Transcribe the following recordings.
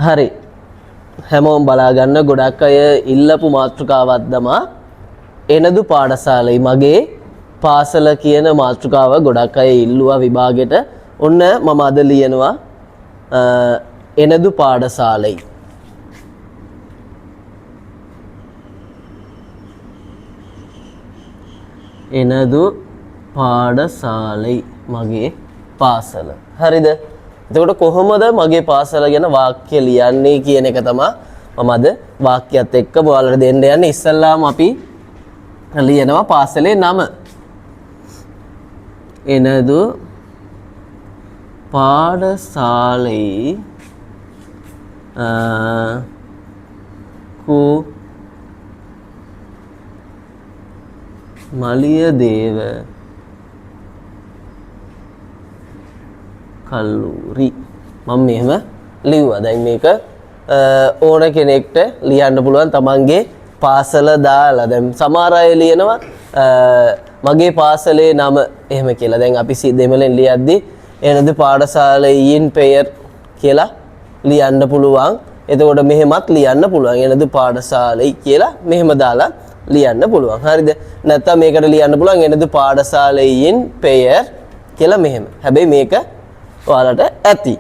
හරි. හැමෝම බලා ගන්න ගොඩක් අය ඉල්ලපු මාතෘකාවක් තමයි එනදු පාඨශාලයි මගේ පාසල කියන මාතෘකාව ගොඩක් අය ඉල්ලුවා විභාගෙට. ඔන්න මම අද ලියනවා එනදු පාඨශාලයි. එනදු පාඨශාලයි මගේ පාසල. හරිද? එතකොට කොහොමද මගේ පාසල ගැන වාක්‍ය ලියන්නේ කියන එක තමයි මම අද වාක්‍යයත් එක්ක ඔයාලට දෙන්න යන්නේ. ඉස්සල්ලාම අපි ලියනවා පාසලේ නම. එනදු පාඨශාලයි ಕು මලියදේව කල්ලූරි. මම මෙහෙම ලිව්වා. දැන් මේක ඕන කෙනෙක්ට ලියන්න පුළුවන් තමන්ගේ පාසල දාලා. දැන් සමහර අය ලියනවා මගේ පාසලේ නම එහෙම කියලා. දැන් අපි දෙමළෙන් ලියද්දි එනදු පාඨශාලයින් පෙයර් කියලා ලියන්න පුළුවන්. එතකොට මෙහෙමත් ලියන්න පුළුවන්. එනදු පාඨශාලයි කියලා මෙහෙම දාලා ලියන්න පුළුවන්. හරිද? නැත්නම් මේකට ලියන්න පුළුවන් එනදු පාඨශාලයින් පෙයර් කියලා මෙහෙම. හැබැයි මේක ඔයාලට ඇති.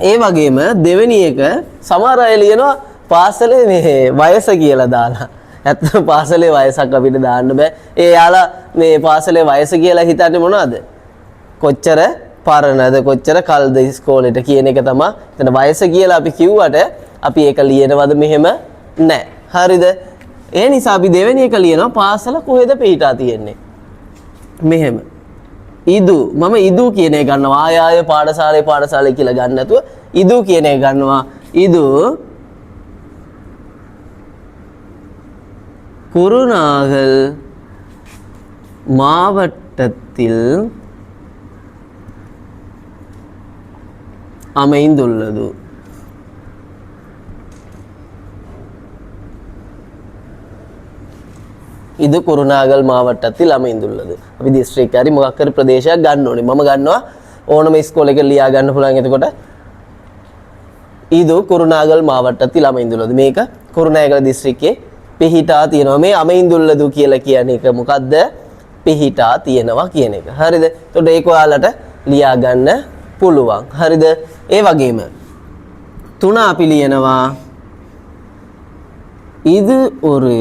ඒ වගේම දෙවෙනි එක සමහර අය ලියනවා පාසලේ මේ වයස කියලා දාලා. ඇත්තට පාසලේ වයසක් අපිට දාන්න බෑ. ඒ යාලා මේ පාසලේ වයස කියලා හිතන්නේ මොනවද? කොච්චර පරණද කොච්චර කල්ද ඉස්කෝලේට කියන එක තමයි. එතන වයස කියලා අපි කිව්වට අපි ඒක ලියනවද මෙහෙම නැහැ. හරිද? ඒ නිසා අපි දෙවෙනි එක ලියනවා පාසල කොහෙද පිහිටා තියෙන්නේ? මෙහෙම. ඉදු මම ඉදු කියන එක ගන්නවා. ආය පාඨශාලේ කියලා ගන්න නැතුව ඉදු කියන එක ගන්නවා. ඉදු குருநாகல் மாவட்டத்தில் அமைந்துள்ளது. இது குருநாகல் மாவட்டத்தில் அமைந்துள்ளது. අපි දිස්ත්‍රික් හරි මොකක් හරි ප්‍රදේශයක් ගන්න ඕනේ. මම ගන්නවා ඕනම ඉස්කෝලේක ලියා ගන්න පුළුවන්. එතකොට இது குருநாகல் மாவட்டத்தில் அமைந்துள்ளது. මේක කුරුණෑගල දිස්ත්‍රික්කේ පිහිටා තියෙනවා. මේ அமைந்துள்ளது කියලා කියන එක මොකද්ද? පිහිටා තියෙනවා කියන එක. හරිද? එතකොට ඒක ඔයාලට ලියා ගන්න පුළුවන්. හරිද? ඒ වගේම තුන අපි ලියනවා இது ஒரு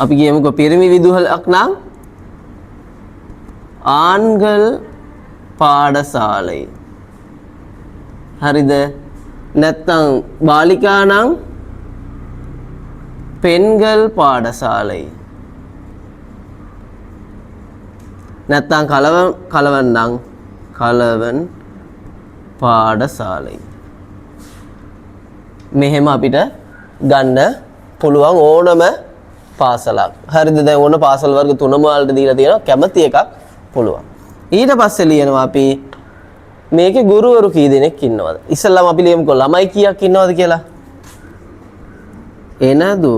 අපි කියමුකෝ පිරිමි විදුහලක් නම් ආන්ගල් පාඨශාலை. හරිද? නැත්නම් බාලිකා නම් பெண்கள் පාඨශාலை. නැත්නම් කලවන් නම් කලවන් පාඨශාலை. මෙහෙම අපිට ගන්න පුළුවන් ඕනම පාසලක්. හරිද? දැන් ඕන පාසල් වර්ග තුනම වලට දීලා තියෙනවා. කැමති එකක් පුළුවන්. ඊට පස්සේ ලියනවා අපි මේකේ ගුරුවරු කී දෙනෙක් ඉන්නවද? ඉස්සෙල්ලාම අපි ලියමුකෝ ළමයි කීයක් ඉන්නවද කියලා. එනදු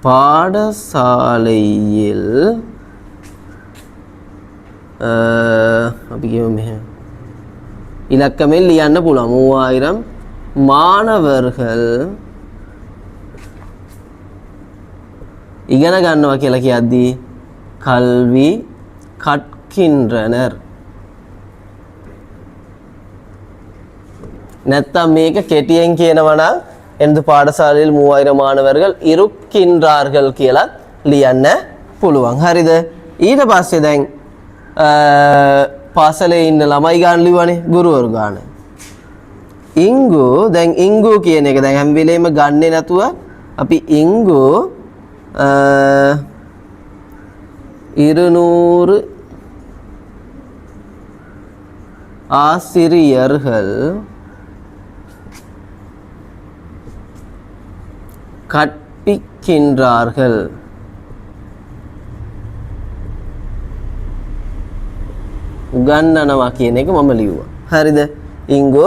පාඨශාலையில் අපි කියමු මෙහෙම. ඉලක්කමෙන් ලියන්න පුළුවන් 3000 මානවர்கள் ඉගෙන ගන්නවා කියලා කියද්දී කල්වි කට්කින්රනර්. නැත්තම් මේක කෙටියෙන් කියනවා නම් එනදු පාඨශාலையில் 3000 மாணவர்கள் இருக்கின்றார்கள் කියලා ලියන්න පුළුවන්. හරිද? ඊට පස්සේ දැන් පාසලේ ඉන්න ළමයි ගන්න ලියවනේ ගුරුවරු ගන්න. ඉංගු දැන් ඉංගු කියන එක දැන් හැම වෙලේම ගන්නේ නැතුව අපි ඉංගු 200 ஆசிரியர்கள் கற்பிக்கின்றார்கள். උගන්වනවා කියන එක මම ලියුවා. හරිද? ඉංගු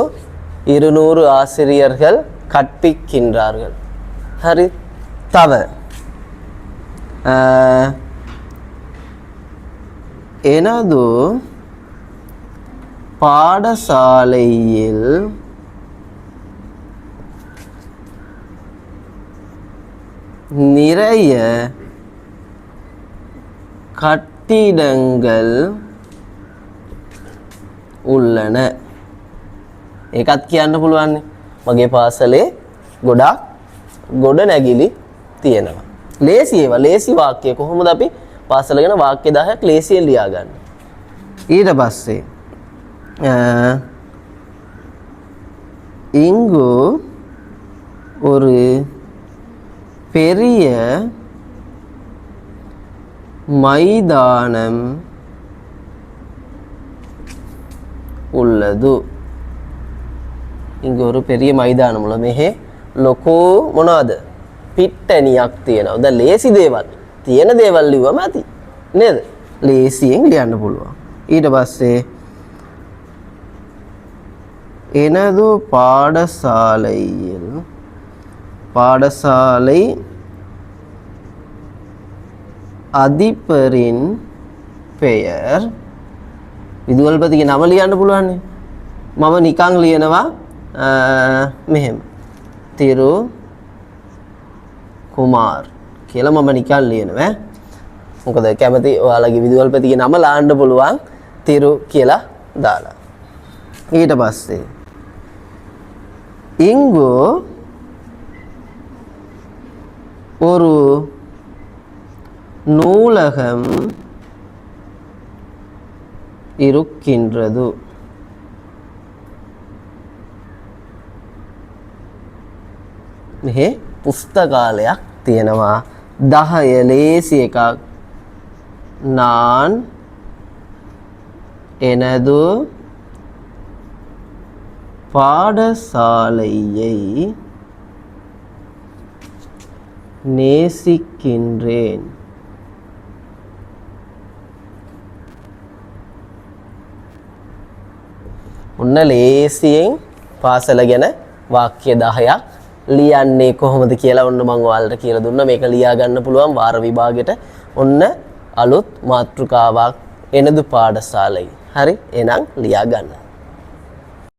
200 ஆசிரியர்கள் கற்பிக்கின்றார்கள். හරි. තව එනදු பாடசாலையில் நிறைய කට්ටිඩංගල් උල්ලන ඒකත් කියන්න පුළුවන්නේ මගේ පාසලේ ගොඩක් ගොඩ නැගිලි තියෙනවා ලේසි ඒවා ලේසි වාක්‍ය කොහොමද අපි පාසල ගැන වාක්‍ය 10ක් ලේසියෙන් ලියා ගන්න ඊට පස්සේ இங்கு ஒரு பெரிய மைதானம் உள்ளது இங்கு ஒரு பெரிய மைதானம் உள்ளது මෙහි ලොකු මොනවද පිට්ටනියක් තියෙනවා දැන් ලේසි දේවල් තියෙන දේවල් ලිව්වම ඇති නේද ලේසියෙන් ලියන්න පුළුවන් ඊට පස්සේ எனது பாடசாலையில் பாடசாலை அதிபரின் பெயர் විදුහල්පතිගේ නම ලියන්න පුළුවන්නේ මම නිකන් ලියනවා මෙහෙම තිරු කුමාර් කියලා මම නිකන් ලියනවා මොකද කැමති ඔයාලගේ විදුහල්පතිගේ නම ලාන්න පුළුවන් තිරු කියලා දාලා ඊට පස්සේ இங்கு ஒரு நூலகம் இருக்கின்றது මෙහි පුස්තකාලයක් තියෙනවා 10 ලේසි එකක් நான் எனது பாடசாலையை நேசிக்கின்றேன் ඔන්න ලේසියෙන් පාසල ගැන වාක්‍ය 10ක් ලියන්නේ කොහොමද කියලා ඔන්න මම ඔයාලට කියලා දුන්නා මේක ලියා ගන්න පුළුවන් වාර විභාගෙට ඔන්න අලුත් මාතෘකාවක් එනදු පාඩශාලයි හරි එහෙනම් ලියා ගන්න